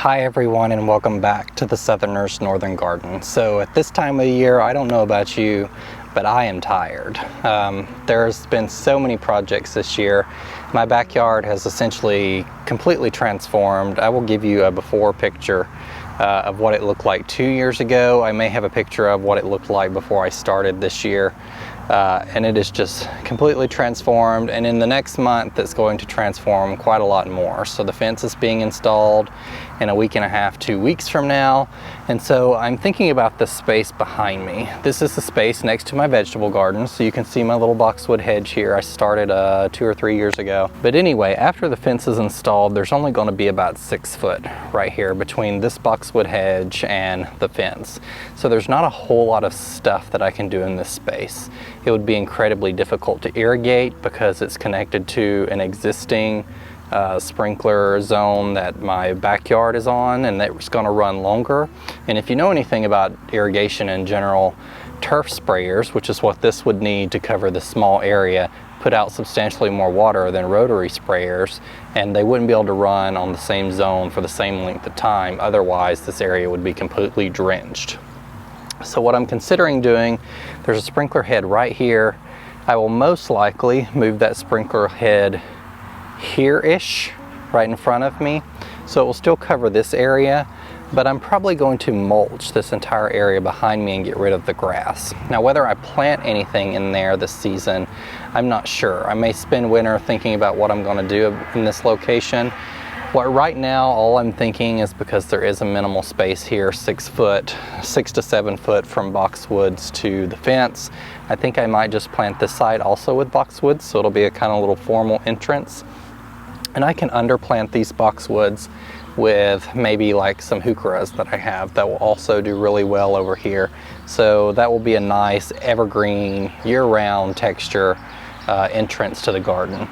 Hi everyone, and welcome back to the Southerner's Northern Garden. So at this time of the year, I don't know about you, but I am tired. There's been so many projects this year. My backyard has essentially completely transformed. I will give you a before picture of what it looked like 2 years ago. I may have a picture of what it looked like before I started this year. And it is just completely transformed, and in the next month it's going to transform quite a lot more. So the fence is being installed in a week and a half, 2 weeks from now, and so I'm thinking about the space behind me. This is the space next to my vegetable garden, so you can see my little boxwood hedge here. I started 2 or 3 years ago. But anyway, after the fence is installed, there's only going to be about 6 foot right here between this boxwood hedge and the fence. So there's not a whole lot of stuff that I can do in this space. It would be incredibly difficult to irrigate because it's connected to an existing sprinkler zone that my backyard is on, and that's going to run longer. And if you know anything about irrigation in general, turf sprayers, which is what this would need to cover this small area, put out substantially more water than rotary sprayers, and they wouldn't be able to run on the same zone for the same length of time. Otherwise, this area would be completely drenched. So what I'm considering doing, there's a sprinkler head right here. I will most likely move that sprinkler head here-ish, right in front of me. So it will still cover this area, but I'm probably going to mulch this entire area behind me and get rid of the grass. Now, whether I plant anything in there this season, I'm not sure. I may spend winter thinking about what I'm going to do in this location. Well, right now, all I'm thinking is, because there is a minimal space here, 6 to 7 foot from boxwoods to the fence, I think I might just plant this side also with boxwoods, so it'll be a kind of little formal entrance. And I can underplant these boxwoods with maybe like some heucheras that I have that will also do really well over here. So that will be a nice evergreen, year-round texture entrance to the garden.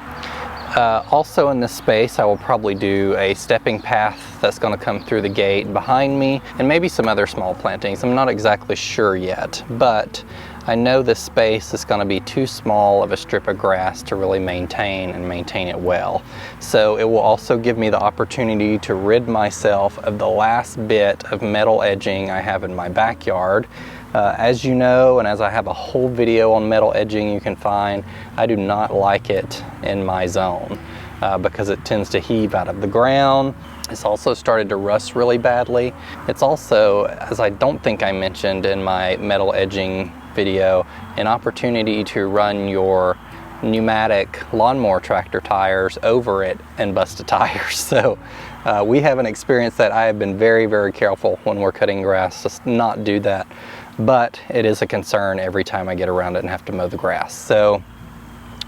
Also in this space, I will probably do a stepping path that's going to come through the gate behind me, and maybe some other small plantings. I'm not exactly sure yet, but I know this space is going to be too small of a strip of grass to really maintain it well. So it will also give me the opportunity to rid myself of the last bit of metal edging I have in my backyard. As you know, and as I have a whole video on metal edging you can find, I do not like it in my zone because it tends to heave out of the ground. It's also started to rust really badly. It's also, as I don't think I mentioned in my metal edging video, an opportunity to run your pneumatic lawnmower tractor tires over it and bust a tire. So we haven't experienced that. I have been very, very careful when we're cutting grass to not do that. But it is a concern every time I get around it and have to mow the grass. So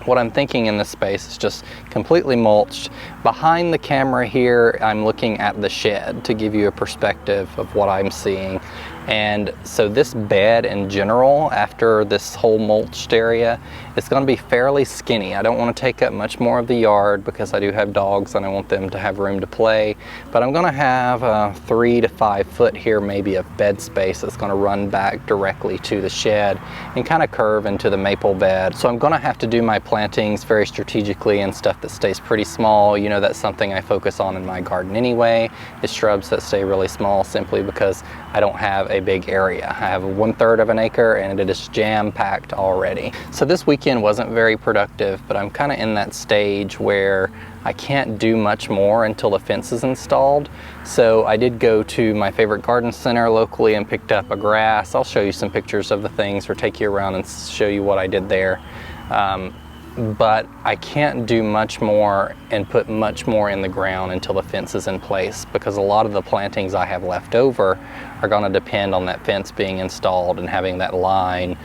what I'm thinking in this space is just completely mulched. Behind the camera here, I'm looking at the shed to give you a perspective of what I'm seeing. And so this bed in general, after this whole mulched area, it's going to be fairly skinny. I don't want to take up much more of the yard because I do have dogs and I want them to have room to play. But I'm going to have 3 to 5 foot here maybe of bed space that's going to run back directly to the shed and kind of curve into the maple bed. So I'm going to have to do my plantings very strategically and stuff that stays pretty small. You know, that's something I focus on in my garden anyway, is shrubs that stay really small, simply because I don't have a big area. I have 1/3 of an acre and it is jam-packed already. So this weekend wasn't very productive, but I'm kind of in that stage where I can't do much more until the fence is installed. So I did go to my favorite garden center locally and picked up a grass. I'll show you some pictures of the things or take you around and show you what I did there. But I can't do much more and put much more in the ground until the fence is in place, because a lot of the plantings I have left over are going to depend on that fence being installed and having that line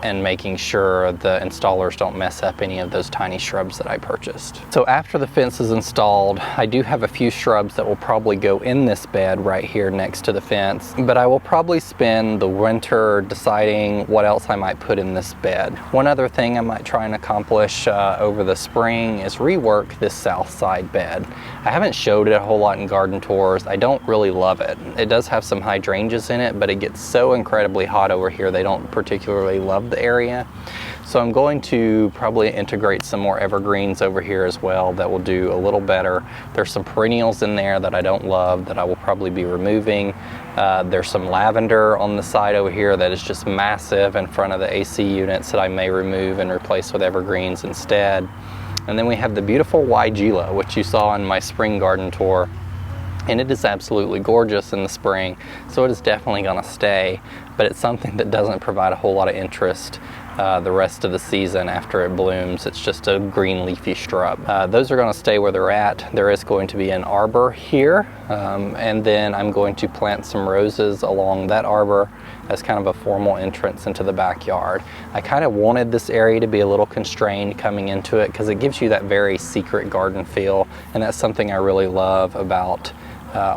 and making sure the installers don't mess up any of those tiny shrubs that I purchased. So after the fence is installed, I do have a few shrubs that will probably go in this bed right here next to the fence, but I will probably spend the winter deciding what else I might put in this bed. One other thing I might try and accomplish over the spring is rework this south side bed. I haven't showed it a whole lot in garden tours. I don't really love it. It does have some hydrangeas in it, but it gets so incredibly hot over here they don't particularly particularly love the area. So I'm going to probably integrate some more evergreens over here as well that will do a little better. There's some perennials in there that I don't love that I will probably be removing. There's some lavender on the side over here that is just massive in front of the AC units that I may remove and replace with evergreens instead. And then we have the beautiful 𝗟𝗂𝗲, which you saw in my spring garden tour. And it is absolutely gorgeous in the spring, so it is definitely going to stay, but it's something that doesn't provide a whole lot of interest the rest of the season after it blooms. It's just a green leafy shrub. Those are going to stay where they're at. There is going to be an arbor here, and then I'm going to plant some roses along that arbor as kind of a formal entrance into the backyard. I kind of wanted this area to be a little constrained coming into it because it gives you that very secret garden feel, and that's something I really love about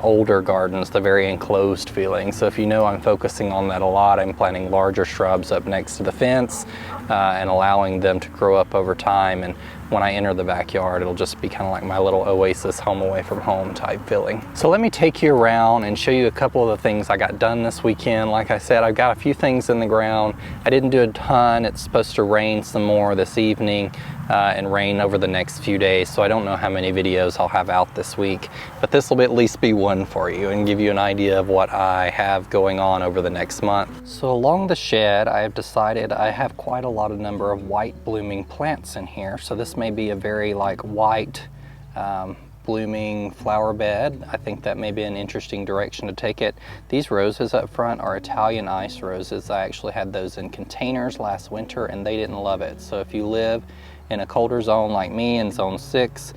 older gardens, the very enclosed feeling. So if you know I'm focusing on that a lot, I'm planting larger shrubs up next to the fence and allowing them to grow up over time, and when I enter the backyard it'll just be kind of like my little oasis home away from home type feeling. So let me take you around and show you a couple of the things I got done this weekend. Like I said, I've got a few things in the ground. I didn't do a ton. It's supposed to rain some more this evening and rain over the next few days, so I don't know how many videos I'll have out this week, but this will at least be one for you and give you an idea of what I have going on over the next month. So along the shed, I have decided I have quite a lot of number of white blooming plants in here. So this may be a very like white blooming flower bed. I think that may be an interesting direction to take it. These roses up front are Italian ice roses. I actually had those in containers last winter and they didn't love it. So if you live in a colder zone like me in zone 6,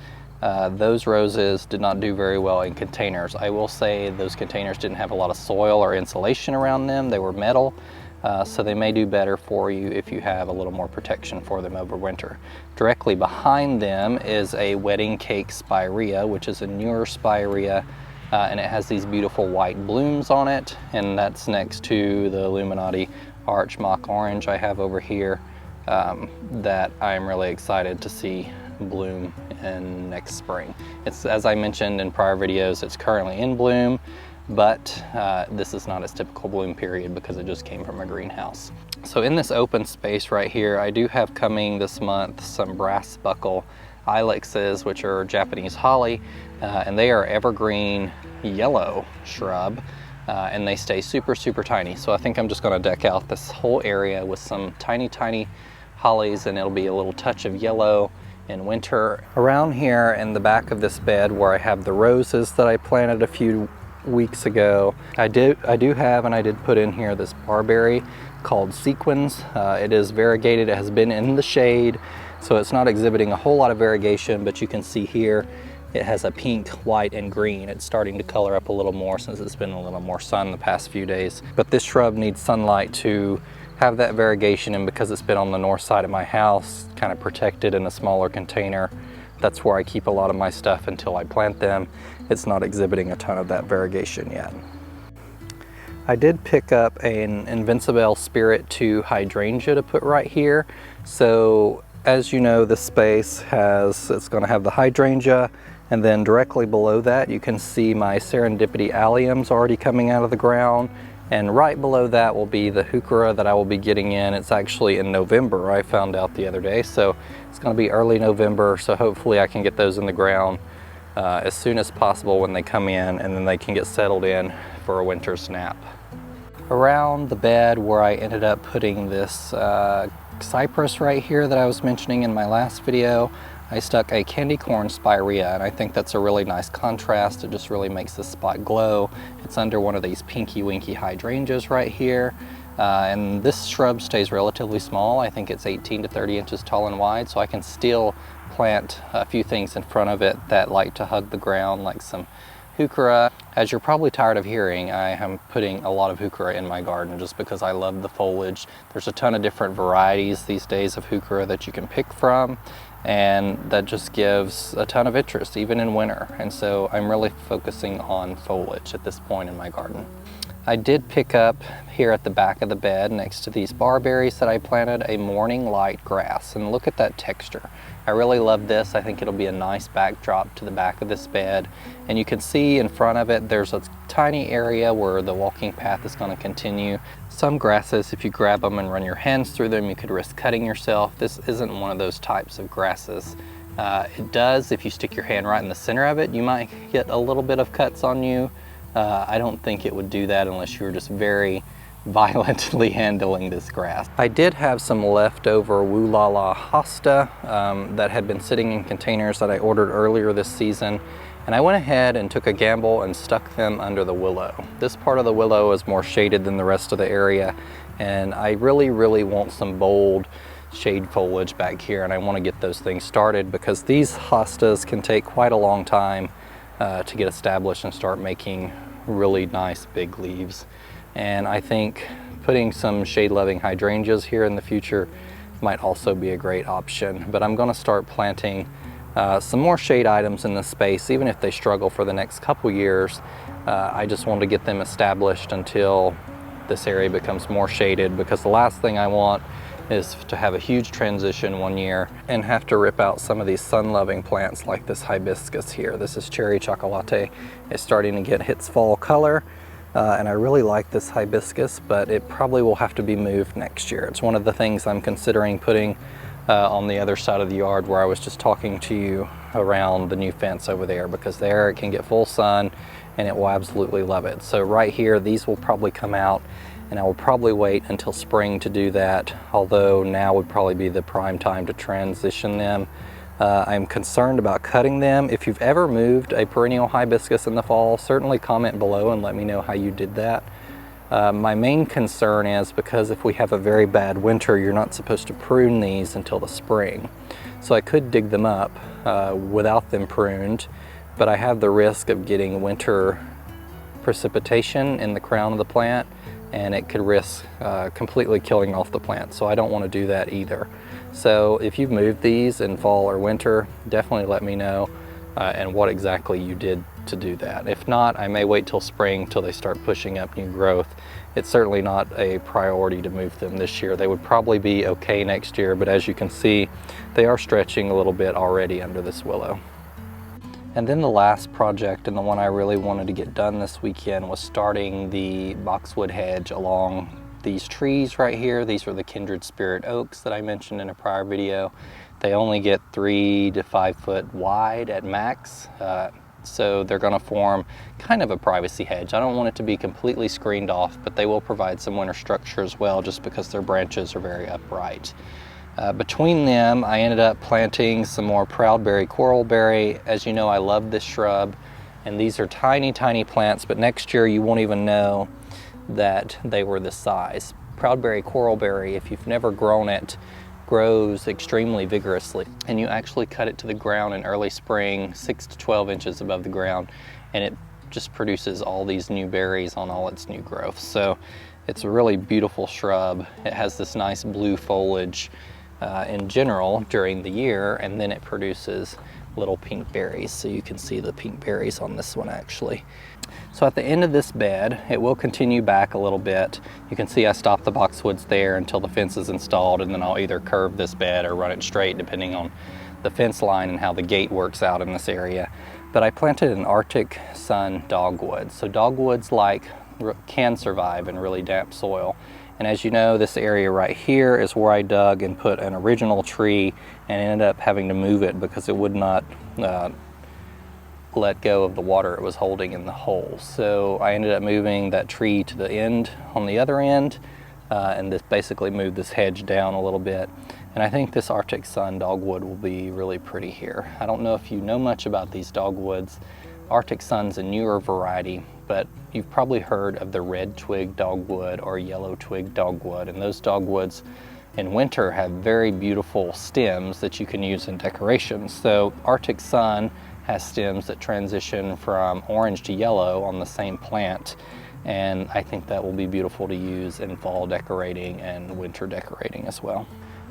those roses did not do very well in containers. I will say those containers didn't have a lot of soil or insulation around them. They were metal, so they may do better for you if you have a little more protection for them over winter. Directly behind them is a wedding cake Spirea, which is a newer Spirea, and it has these beautiful white blooms on it, and that's next to the Illuminati Arch Mock Orange I have over here. That I'm really excited to see bloom in next spring. It's, as I mentioned in prior videos, it's currently in bloom, but this is not its typical bloom period because it just came from a greenhouse. So in this open space right here, I do have coming this month some brass buckle ilexes, which are Japanese holly, and they are evergreen yellow shrub. And they stay super tiny. So I think I'm just going to deck out this whole area with some tiny hollies, and it'll be a little touch of yellow in winter. Around here in the back of this bed where I have the roses that I planted a few weeks ago, I did put in here this barberry called Sequins. It is variegated. It has been in the shade, so it's not exhibiting a whole lot of variegation, but you can see here it has a pink, white, and green. It's starting to color up a little more since it's been a little more sun the past few days. But this shrub needs sunlight to have that variegation, and because it's been on the north side of my house, kind of protected in a smaller container, that's where I keep a lot of my stuff until I plant them. It's not exhibiting a ton of that variegation yet. I did pick up an Invincible Spirit 2 hydrangea to put right here. So as you know, this space it's going to have the hydrangea, and then directly below that you can see my serendipity alliums already coming out of the ground, and right below that will be the Heuchera that I will be getting in. It's actually in November, I found out the other day, so it's going to be early November, so hopefully I can get those in the ground as soon as possible when they come in, and then they can get settled in for a winter snap. Around the bed where I ended up putting this cypress right here that I was mentioning in my last video, I stuck a candy corn Spirea, and I think that's a really nice contrast. It just really makes this spot glow. It's under one of these pinky winky hydrangeas right here, and this shrub stays relatively small. I think it's 18 to 30 inches tall and wide, so I can still plant a few things in front of it that like to hug the ground, like some Heuchera. As you're probably tired of hearing, I am putting a lot of Heuchera in my garden just because I love the foliage. There's a ton of different varieties these days of Heuchera that you can pick from, and that just gives a ton of interest even in winter, and so I'm really focusing on foliage at this point in my garden. I did pick up here at the back of the bed next to these barberries that I planted a morning light grass, and look at that texture. I really love this. I think it'll be a nice backdrop to the back of this bed. And you can see in front of it, there's a tiny area where the walking path is going to continue. Some grasses, if you grab them and run your hands through them, you could risk cutting yourself. This isn't one of those types of grasses. It does, if you stick your hand right in the center of it, you might get a little bit of cuts on you. I don't think it would do that unless you were just very violently handling this grass. I did have some leftover 𝗟𝗶𝗸𝗲 hosta that had been sitting in containers that I ordered earlier this season, and I went ahead and took a gamble and stuck them under the willow. This part of the willow is more shaded than the rest of the area, and I really want some bold shade foliage back here, and I want to get those things started because these hostas can take quite a long time to get established and start making really nice big leaves. And I think putting some shade-loving hydrangeas here in the future might also be a great option. But I'm going to start planting some more shade items in this space, even if they struggle for the next couple years. I just want to get them established until this area becomes more shaded, because the last thing I want is to have a huge transition one year and have to rip out some of these sun-loving plants like this hibiscus here. This is cherry chocolate. It's starting to get its fall color. And I really like this hibiscus, but it probably will have to be moved next year. It's one of the things I'm considering putting on the other side of the yard where I was just talking to you around the new fence over there, because there it can get full sun and it will absolutely love it. So right here, these will probably come out, and I will probably wait until spring to do that, although now would probably be the prime time to transition them. I'm concerned about cutting them. If you've ever moved a perennial hibiscus in the fall, certainly comment below and let me know how you did that. My main concern is because if we have a very bad winter, you're not supposed to prune these until the spring. So I could dig them up without them pruned, but I have the risk of getting winter precipitation in the crown of the plant, and it could risk completely killing off the plant. So I don't want to do that either. So if you've moved these in fall or winter, definitely let me know and what exactly you did to do that. If not, I may wait till spring till they start pushing up new growth. It's certainly not a priority to move them this year. They would probably be okay next year, but as you can see, they are stretching a little bit already under this willow. And then the last project, and the one I really wanted to get done this weekend, was starting the boxwood hedge along these trees right here. These are the kindred spirit oaks that I mentioned in a prior video. They only get 3 to 5 foot wide at max, so they're going to form kind of a privacy hedge. I don't want it to be completely screened off, but they will provide some winter structure as well, just because their branches are very upright. Between them, I ended up planting some more proudberry coralberry. As you know, I love this shrub, and these are tiny plants, but next year you won't even know that they were this size. Proudberry coralberry, if you've never grown it, grows extremely vigorously, and you actually cut it to the ground in early spring, 6 to 12 inches above the ground, and it just produces all these new berries on all its new growth. So it's a really beautiful shrub. It has this nice blue foliage in general during the year, and then it produces little pink berries. So you can see the pink berries on this one actually. So at the end of this bed, it will continue back a little bit. You can see I stopped the boxwoods there until the fence is installed, and then I'll either curve this bed or run it straight depending on the fence line and how the gate works out in this area. But I planted an Arctic Sun Dogwood. So dogwoods can survive in really damp soil. And as you know, this area right here is where I dug and put an original tree and ended up having to move it because it would not let go of the water it was holding in the hole. So I ended up moving that tree to the end on the other end, and this basically moved this hedge down a little bit. And I think this Arctic Sun Dogwood will be really pretty here. I don't know if you know much about these dogwoods. Arctic Sun's a newer variety, but you've probably heard of the red twig dogwood or yellow twig dogwood, and those dogwoods in winter have very beautiful stems that you can use in decorations. So Arctic Sun has stems that transition from orange to yellow on the same plant, and I think that will be beautiful to use in fall decorating and winter decorating as well.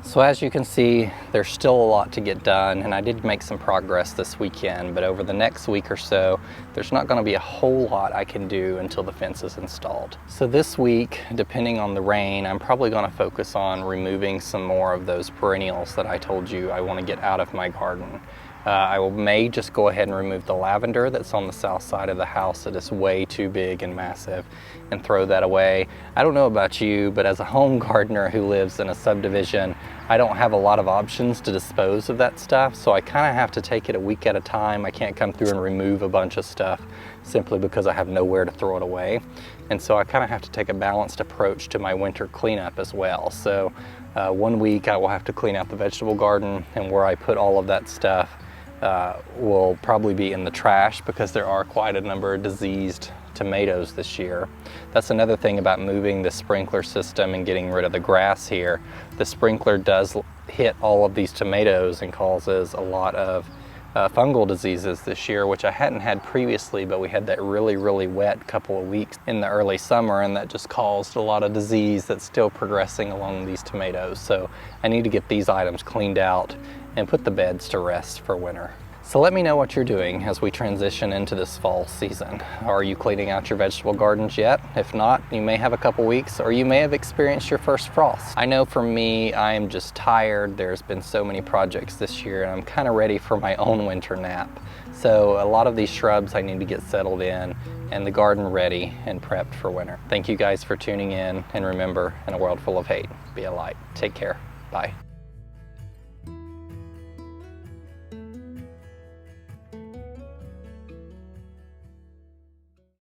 So as you can see, there's still a lot to get done, and I did make some progress this weekend, but over the next week or so, there's not going to be a whole lot I can do until the fence is installed. So this week, depending on the rain, I'm probably going to focus on removing some more of those perennials that I told you I want to get out of my garden. I may just go ahead and remove the lavender that's on the south side of the house that is way too big and massive and throw that away. I don't know about you, but as a home gardener who lives in a subdivision, I don't have a lot of options to dispose of that stuff, so I kind of have to take it a week at a time. I can't come through and remove a bunch of stuff simply because I have nowhere to throw it away. And so I kind of have to take a balanced approach to my winter cleanup as well. So one week I will have to clean out the vegetable garden, and where I put all of that stuff will probably be in the trash because there are quite a number of diseased tomatoes this year. That's another thing about moving the sprinkler system and getting rid of the grass here. The sprinkler does hit all of these tomatoes and causes a lot of fungal diseases this year, which I hadn't had previously, but we had that really wet couple of weeks in the early summer, and that just caused a lot of disease that's still progressing along these tomatoes. So I need to get these items cleaned out and put the beds to rest for winter. So let me know what you're doing as we transition into this fall season. Are you cleaning out your vegetable gardens yet? If not, you may have a couple weeks, or you may have experienced your first frost. I know for me, I am just tired. There's been so many projects this year, and I'm kind of ready for my own winter nap. So a lot of these shrubs I need to get settled in, and the garden ready and prepped for winter. Thank you guys for tuning in, and remember, in a world full of hate, be a light. Take care. Bye.